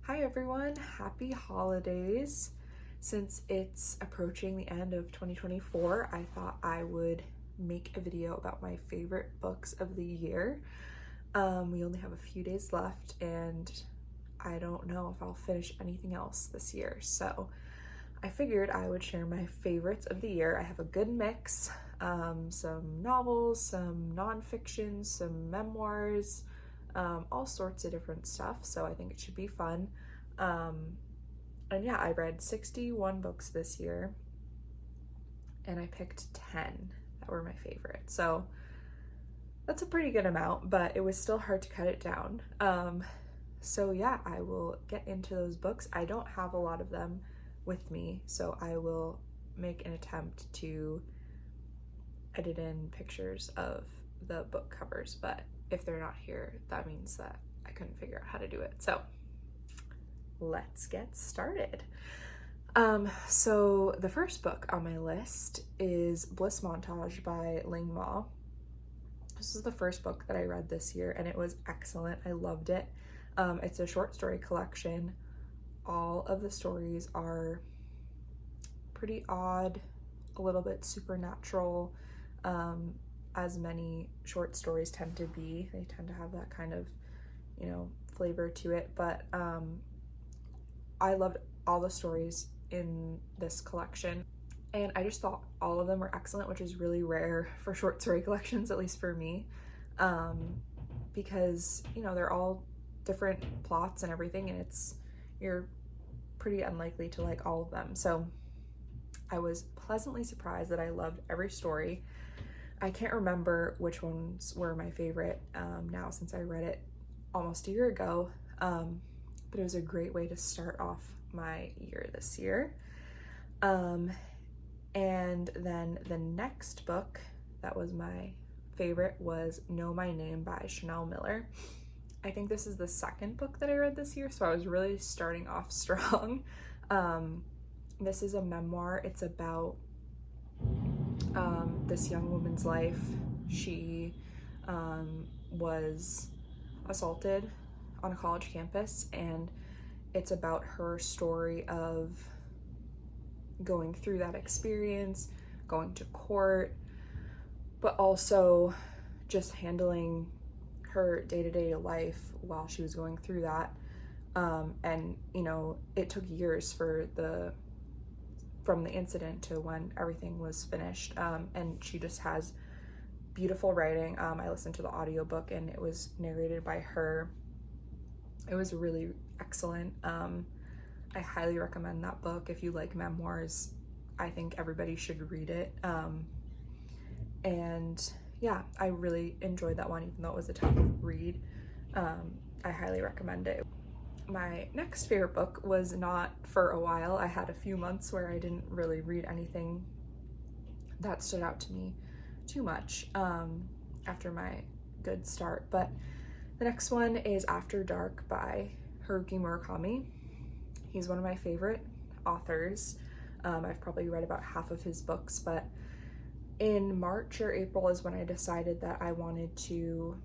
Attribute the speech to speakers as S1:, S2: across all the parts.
S1: Hi everyone, happy holidays. Since it's approaching the end of 2024, I thought I would make a video about my favorite books of the year. We only have a few days left and I don't know if I'll finish anything else this year. So I figured I would share my favorites of the year. I have a good mix, some novels, some nonfiction, some memoirs, all sorts of different stuff, so I think it should be fun. And yeah, I read 61 books this year, and I picked 10 that were my favorite. So that's a pretty good amount, but it was still hard to cut it down. So yeah, I will get into those books. I don't have a lot of them with me, so I will make an attempt to edit in pictures of the book covers, but if they're not here, that means that I couldn't figure out how to do it. So let's get started. So the first book on my list is Bliss Montage by Ling. This is the first book that I read this year and it was excellent. I loved it. It's a short story collection. All of the stories are pretty odd, a little bit supernatural, as many short stories tend to be. They tend to have that kind of, flavor to it, but I loved all the stories in this collection, and I just thought all of them were excellent, which is really rare for short story collections, at least for me, because, they're all different plots and everything, and you're pretty unlikely to like all of them. So I was pleasantly surprised that I loved every story. I can't remember which ones were my favorite now, since I read it almost a year ago, but it was a great way to start off my year this year. And then the next book that was my favorite was Know My Name by Chanel Miller. I think this is the second book that I read this year, so I was really starting off strong. This is a memoir. It's about this young woman's life. She was assaulted on a college campus, and it's about her story of going through that experience, going to court, but also just handling her day-to-day life while she was going through that. And it took years from the incident to when everything was finished, and she just has beautiful writing. I listened to the audiobook and it was narrated by her. It was really excellent. I highly recommend that book. If you like memoirs, I think everybody should read it. And yeah, I really enjoyed that one, even though it was a tough read. I highly recommend it. My next favorite book was not for a while. I had a few months where I didn't really read anything that stood out to me too much after my good start. But the next one is After Dark by Haruki Murakami. He's one of my favorite authors. I've probably read about half of his books, but in March or April is when I decided that I wanted to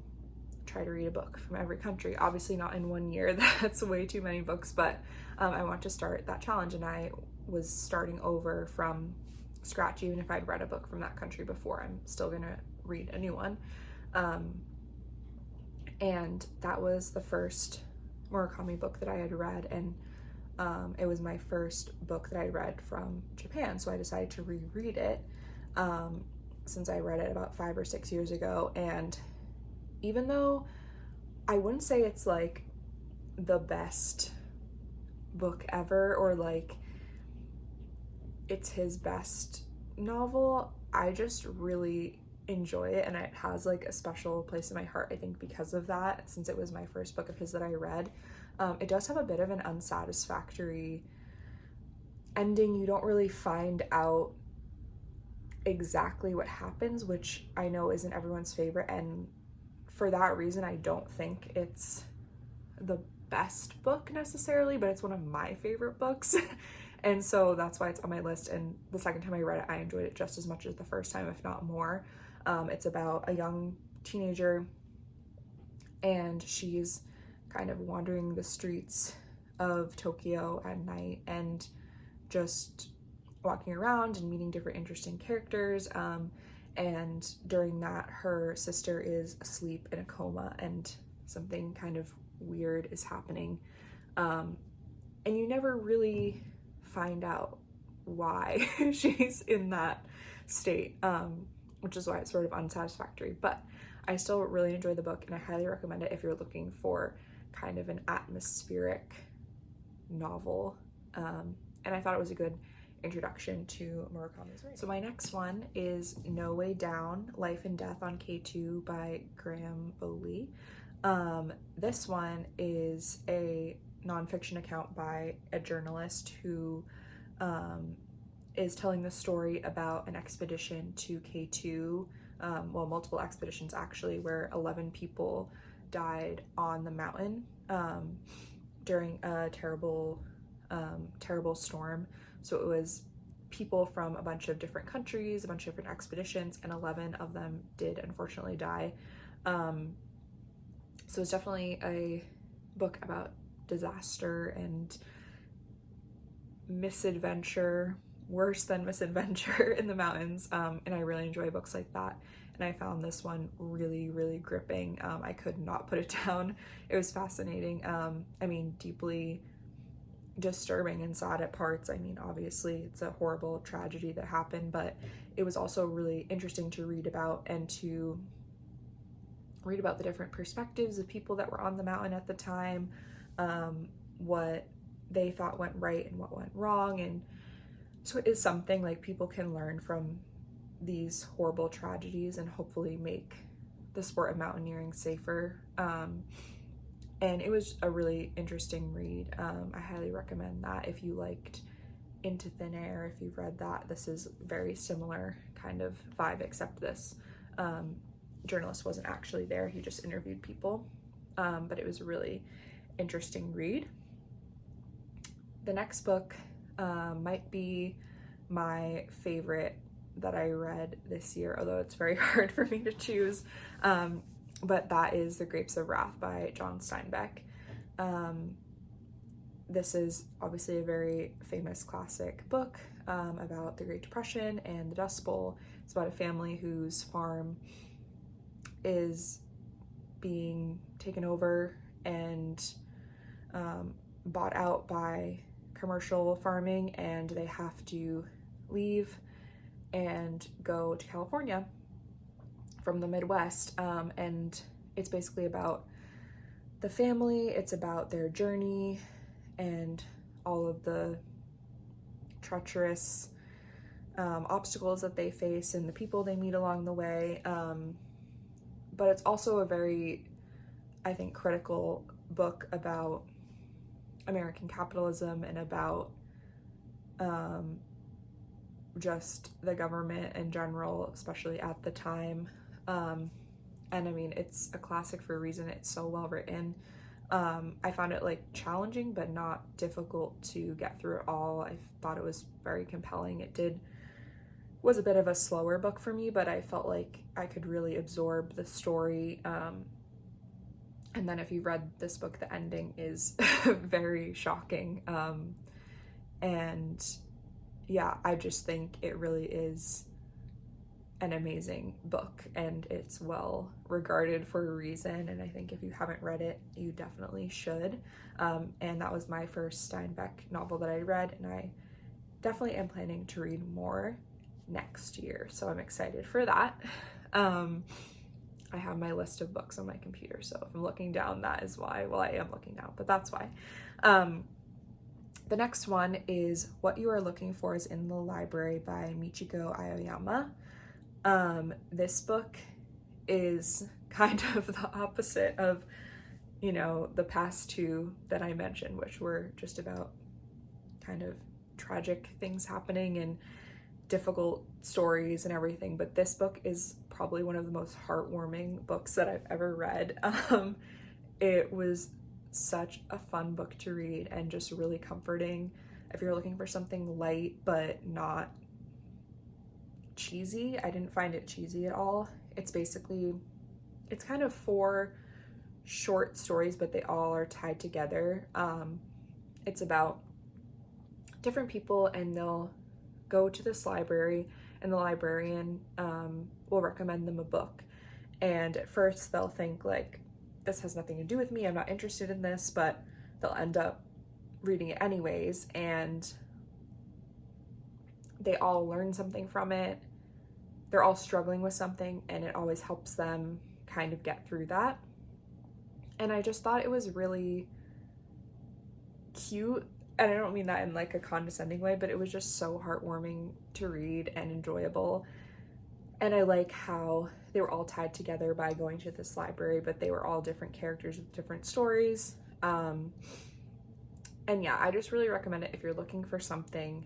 S1: try to read a book from every country. Obviously not in 1 year, that's way too many books, but I want to start that challenge, and I was starting over from scratch. Even if I'd read a book from that country before, I'm still gonna read a new one. And that was the first Murakami book that I had read, and it was my first book that I read from Japan, so I decided to reread it since I read it about 5 or 6 years ago. And even though I wouldn't say it's like the best book ever, or like it's his best novel, I just really enjoy it, and it has like a special place in my heart, I think, because of that, since it was my first book of his that I read. It does have a bit of an unsatisfactory ending. You don't really find out exactly what happens, which I know isn't everyone's favorite, and for that reason I don't think it's the best book necessarily, but it's one of my favorite books. And so that's why it's on my list, and the second time I read it, I enjoyed it just as much as the first time, if not more. It's about a young teenager, and she's kind of wandering the streets of Tokyo at night and just walking around and meeting different interesting characters. And during that, her sister is asleep in a coma and something kind of weird is happening. And you never really find out why she's in that state, which is why it's sort of unsatisfactory. But I still really enjoy the book, and I highly recommend it if you're looking for kind of an atmospheric novel. And I thought it was a good introduction to Murakami's writing. So my next one is No Way Down, Life and Death on K2 by Graham Bowley. This one is a nonfiction account by a journalist who is telling the story about an expedition to K2, well, multiple expeditions actually, where 11 people died on the mountain during a terrible storm. So it was people from a bunch of different countries, a bunch of different expeditions, and 11 of them did unfortunately die. So it's definitely a book about disaster and misadventure, worse than misadventure in the mountains. And I really enjoy books like that. And I found this one really, really gripping. I could not put it down. It was fascinating. I mean, deeply disturbing and sad at parts. I mean, obviously it's a horrible tragedy that happened, but it was also really interesting to read about and to read about the different perspectives of people that were on the mountain at the time, what they thought went right and what went wrong. And so it is something like people can learn from these horrible tragedies and hopefully make the sport of mountaineering safer. And it was a really interesting read. I highly recommend that if you liked Into Thin Air. If you've read that, this is very similar kind of vibe, except this journalist wasn't actually there. He just interviewed people. But it was a really interesting read. The next book might be my favorite that I read this year, although it's very hard for me to choose. But that is The Grapes of Wrath by John Steinbeck. This is obviously a very famous classic book about the Great Depression and the Dust Bowl. It's about a family whose farm is being taken over and bought out by commercial farming, and they have to leave and go to California from the Midwest. And it's basically about the family, it's about their journey and all of the treacherous obstacles that they face and the people they meet along the way. But it's also a very, I think, critical book about American capitalism and about just the government in general, especially at the time. And I mean, it's a classic for a reason. It's so well written. I found it like challenging, but not difficult to get through it all. I thought it was very compelling. Was a bit of a slower book for me, but I felt like I could really absorb the story. And then if you read this book, the ending is very shocking. And yeah, I just think it really is an amazing book, and it's well regarded for a reason. And I think if you haven't read it, you definitely should. And that was my first Steinbeck novel that I read, and I definitely am planning to read more next year, so I'm excited for that. I have my list of books on my computer, so if I'm looking down, that is why. Well, I am looking down, but that's why. The next one is What You Are Looking For Is in the Library by Michiko Aoyama. This book is kind of the opposite of, you know, the past two that I mentioned, which were just about kind of tragic things happening and difficult stories and everything. But this book is probably one of the most heartwarming books that I've ever read. It was such a fun book to read and just really comforting if you're looking for something light but not cheesy. I didn't find it cheesy at all. It's kind of 4 short stories, but they all are tied together. It's about different people, and they'll go to this library, and the librarian will recommend them a book. And at first they'll think like, this has nothing to do with me, I'm not interested in this, but they'll end up reading it anyways, and they all learn something from it. They're all struggling with something, and it always helps them kind of get through that. And I just thought it was really cute, and I don't mean that in like a condescending way, but it was just so heartwarming to read and enjoyable. And I like how they were all tied together by going to this library, but they were all different characters with different stories. And yeah, I just really recommend it if you're looking for something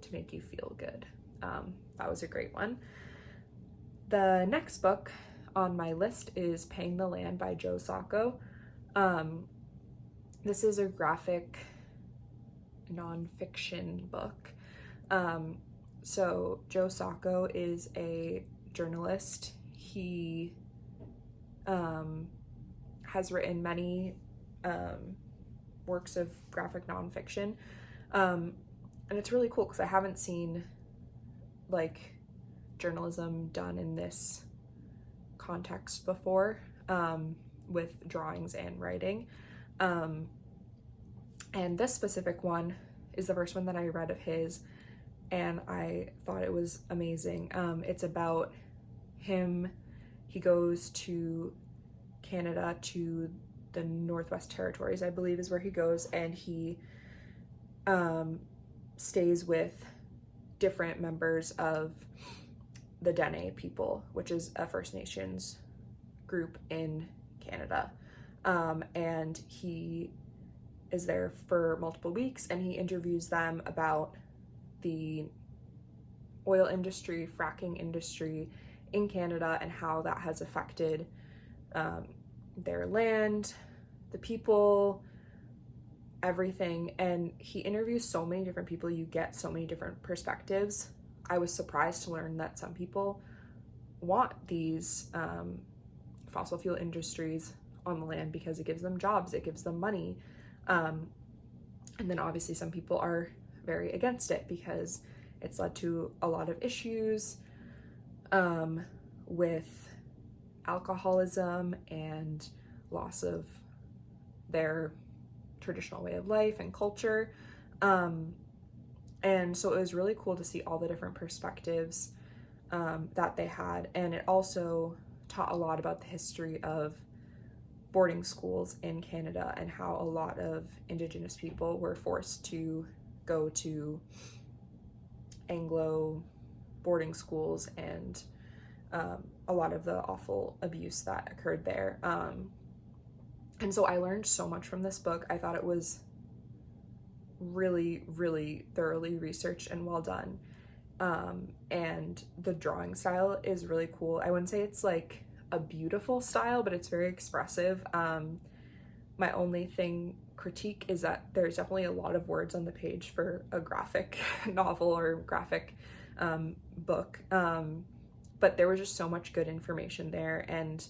S1: to make you feel good. That was a great one. The next book on my list is Paying the Land by Joe Sacco. This is a graphic nonfiction book. So Joe Sacco is a journalist. He has written many works of graphic nonfiction. And it's really cool because I haven't seen like journalism done in this context before, with drawings and writing. And this specific one is the first one that I read of his, and I thought it was amazing. It's about him. He goes to Canada, to the Northwest Territories, I believe is where he goes, and he stays with different members of the Dene people, which is a First Nations group in Canada. And he is there for multiple weeks, and he interviews them about the oil industry, fracking industry in Canada, and how that has affected their land, the people, everything. And he interviews so many different people. You get so many different perspectives. I was surprised to learn that some people want these fossil fuel industries on the land because it gives them jobs, it gives them money. And then obviously some people are very against it because it's led to a lot of issues with alcoholism and loss of their traditional way of life and culture. And so it was really cool to see all the different perspectives that they had. And it also taught a lot about the history of boarding schools in Canada and how a lot of Indigenous people were forced to go to Anglo boarding schools, and a lot of the awful abuse that occurred there. And so I learned so much from this book. I thought it was really, really thoroughly researched and well done. And the drawing style is really cool. I wouldn't say it's like a beautiful style, but it's very expressive. My only critique is that there's definitely a lot of words on the page for a graphic novel or graphic book. But there was just so much good information there, and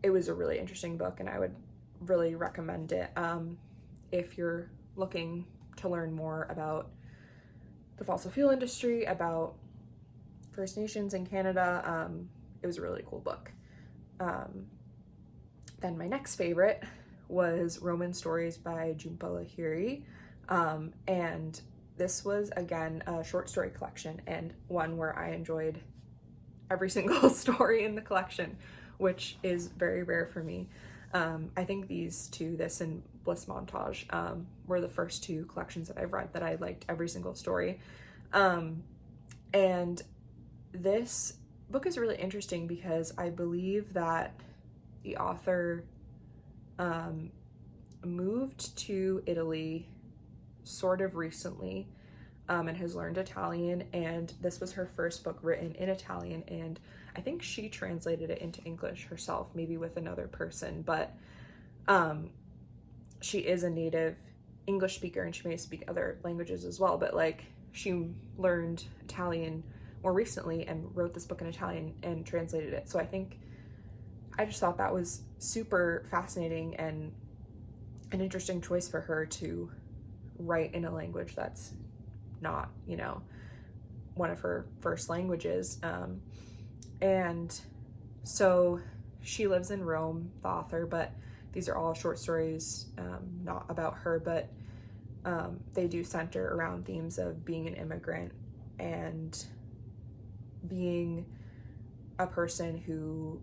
S1: it was a really interesting book, and I would really recommend it if you're looking to learn more about the fossil fuel industry, about First Nations in Canada. It was a really cool book. Then my next favorite was Roman Stories by Jhumpa Lahiri. And this was, again, a short story collection, and one where I enjoyed every single story in the collection, which is very rare for me. I think these two, this and Bliss Montage, were the first two collections that I've read that I liked every single story. And this book is really interesting because I believe that the author moved to Italy sort of recently, and has learned Italian, and this was her first book written in Italian, and I think she translated it into English herself, maybe with another person, but she is a native English speaker, and she may speak other languages as well, but like she learned Italian more recently and wrote this book in Italian and translated it. So I just thought that was super fascinating, and an interesting choice for her to write in a language that's not, you know, one of her first languages. And so she lives in Rome, the author, but these are all short stories, not about her, but they do center around themes of being an immigrant and being a person who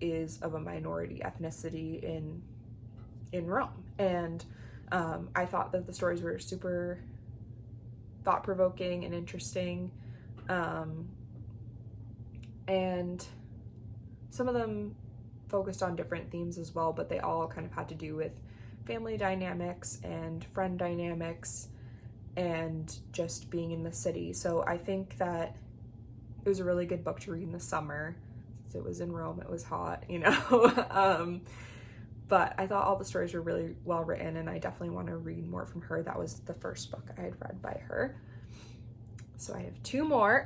S1: is of a minority ethnicity in Rome. And I thought that the stories were super thought-provoking and interesting, and some of them focused on different themes as well, but they all kind of had to do with family dynamics and friend dynamics and just being in the city. So I think that it was a really good book to read in the summer. Since it was in Rome, it was hot, you know. But I thought all the stories were really well written, and I definitely want to read more from her. That was the first book I had read by her. So I have 2 more.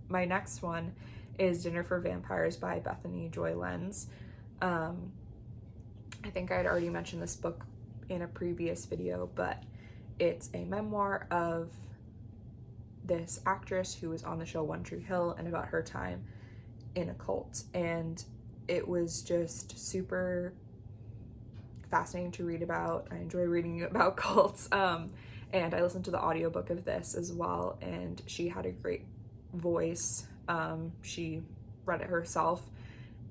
S1: My next one is Dinner for Vampires by Bethany Joy Lenz. I think I had already mentioned this book in a previous video, but it's a memoir of this actress who was on the show One Tree Hill and about her time in a cult. And it was just super fascinating to read about. I enjoy reading about cults. And I listened to the audiobook of this as well, and she had a great voice. She read it herself,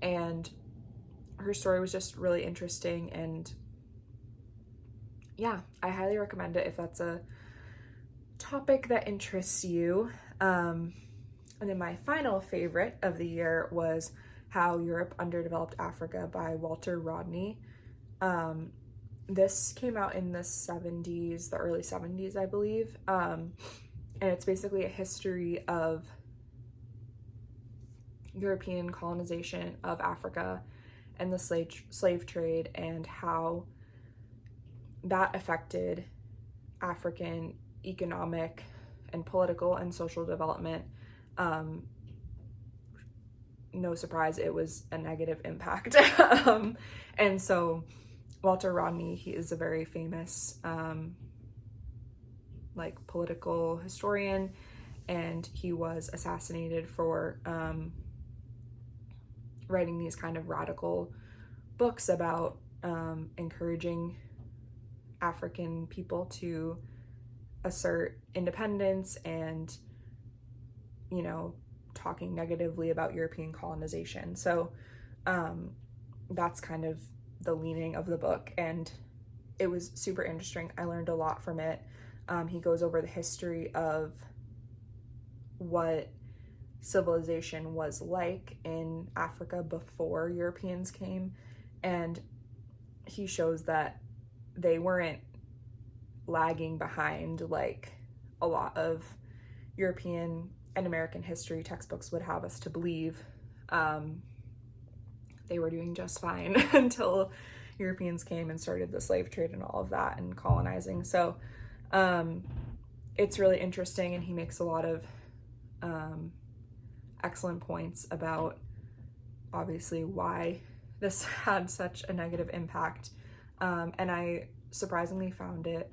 S1: and her story was just really interesting. And yeah, I highly recommend it if that's a topic that interests you. And then my final favorite of the year was How Europe Underdeveloped Africa by Walter Rodney. This came out in the 70s, the early 70s, I believe. And it's basically a history of European colonization of Africa and the slave trade, and how that affected African economic and political and social development. No surprise, it was a negative impact. And so Walter Rodney, he is a very famous political historian, and he was assassinated for writing these kind of radical books about encouraging African people to assert independence and, you know, talking negatively about European colonization. So that's kind of the leaning of the book, and it was super interesting. I learned a lot from it. He goes over the history of what civilization was like in Africa before Europeans came, and he shows that they weren't lagging behind like a lot of European and American history textbooks would have us to believe. They were doing just fine until Europeans came and started the slave trade and all of that and colonizing. So it's really interesting, and he makes a lot of excellent points about obviously why this had such a negative impact. And I surprisingly found it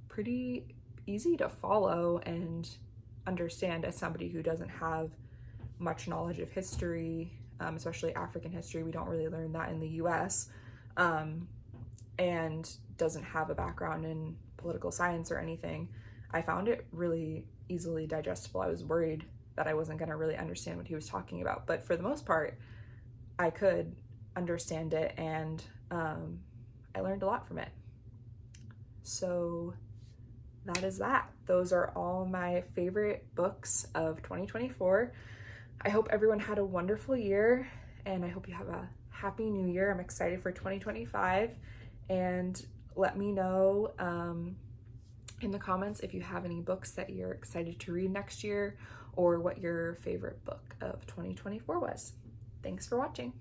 S1: pretty easy to follow and understand as somebody who doesn't have much knowledge of history, especially African history. We don't really learn that in the US, and doesn't have a background in political science or anything. I found it really easily digestible. I was worried that I wasn't going to really understand what he was talking about, but for the most part, I could understand it, and I learned a lot from it. So that is that. Those are all my favorite books of 2024. I hope everyone had a wonderful year, and I hope you have a happy new year. I'm excited for 2025, and let me know in the comments if you have any books that you're excited to read next year, or what your favorite book of 2024 was. Thanks for watching.